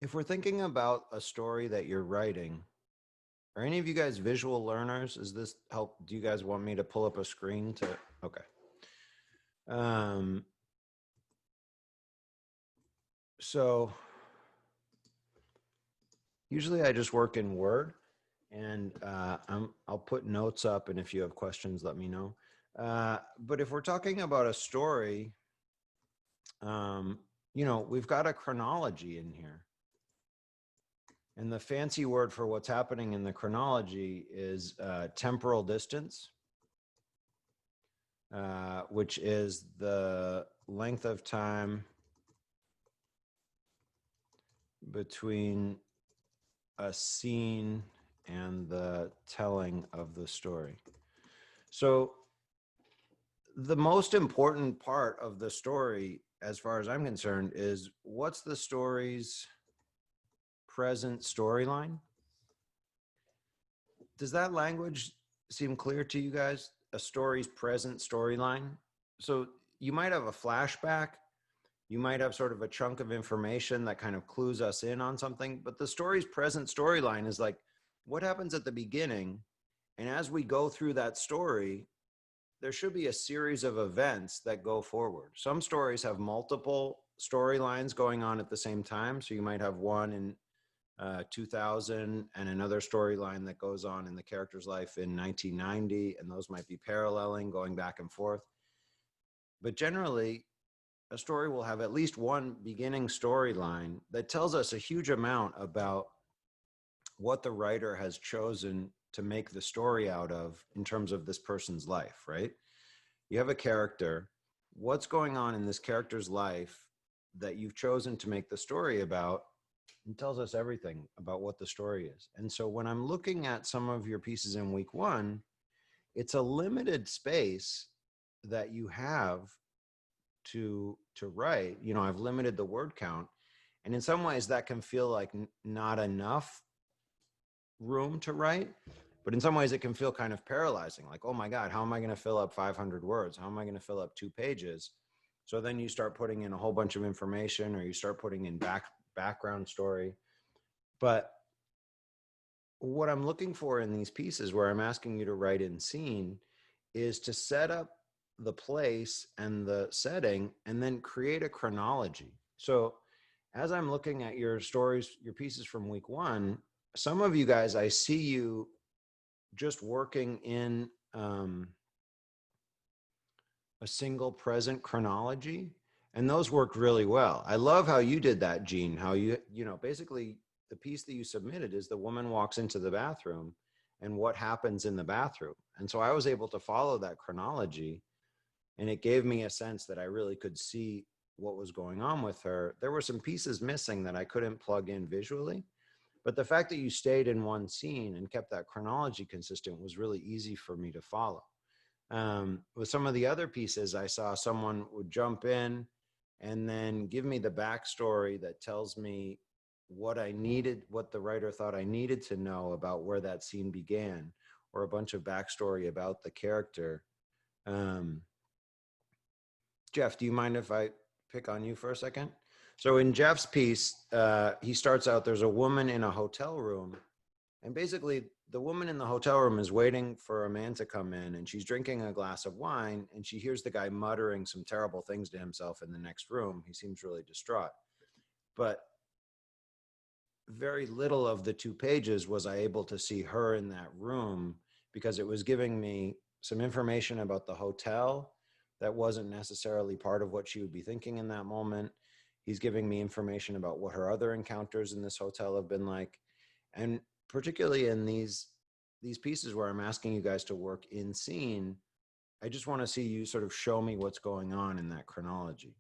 If we're thinking about a story that you're writing, are any of you guys visual learners? Is this help? Do you guys want me to pull up a screen to? Okay. Um, so usually I just work in Word, and I'll put notes up, and if you have questions, let me know. But if we're talking about a story, um, we've got a chronology in here. And the fancy word for what's happening in the chronology is temporal distance, which is the length of time between a scene and the telling of the story. So the most important part of the story, as far as I'm concerned, is what's the story's present storyline? Does that language seem clear to you guys? A story's present storyline? So you might have a flashback, you might have sort of a chunk of information that kind of clues us in on something, but the story's present storyline is like what happens at the beginning. And as we go through that story, there should be a series of events that go forward. Some stories have multiple storylines going on at the same time. So you might have one in 2000 and another storyline that goes on in the character's life in 1990, and those might be paralleling, going back and forth. But generally, a story will have at least one beginning storyline that tells us a huge amount about what the writer has chosen to make the story out of in terms of this person's life, right? You have a character. What's going on in this character's life that you've chosen to make the story about? It tells us everything about what the story is. And so when I'm looking at some of your pieces in week one, it's a limited space that you have to write. I've limited the word count, and in some ways that can feel like not enough room to write, but in some ways it can feel kind of paralyzing, like, oh my god, how am I going to fill up 500 words? How am I going to fill up 2 pages? So then you start putting in a whole bunch of information, or you start putting in background story. But what I'm looking for in these pieces where I'm asking you to write in scene is to set up the place and the setting and then create a chronology. So as I'm looking at your stories, your pieces from week one, some of you guys, I see you just working in a single present chronology. And those worked really well. I love how you did that, Gene, how basically the piece that you submitted is the woman walks into the bathroom and what happens in the bathroom. And so I was able to follow that chronology, and it gave me a sense that I really could see what was going on with her. There were some pieces missing that I couldn't plug in visually, but the fact that you stayed in one scene and kept that chronology consistent was really easy for me to follow. With some of the other pieces, I saw someone would jump in and then give me the backstory that tells me what I needed, what the writer thought I needed to know about where that scene began, or a bunch of backstory about the character. Um, Jeff, do you mind if I pick on you for a second? So in Jeff's piece, he starts out, there's a woman in a hotel room, and basically the woman in the hotel room is waiting for a man to come in, and she's drinking a glass of wine, and she hears the guy muttering some terrible things to himself in the next room. He seems really distraught. But very little of the 2 pages was I able to see her in that room, because it was giving me some information about the hotel that wasn't necessarily part of what she would be thinking in that moment. He's giving me information about what her other encounters in this hotel have been like. And particularly in these pieces where I'm asking you guys to work in scene, I just want to see you sort of show me what's going on in that chronology.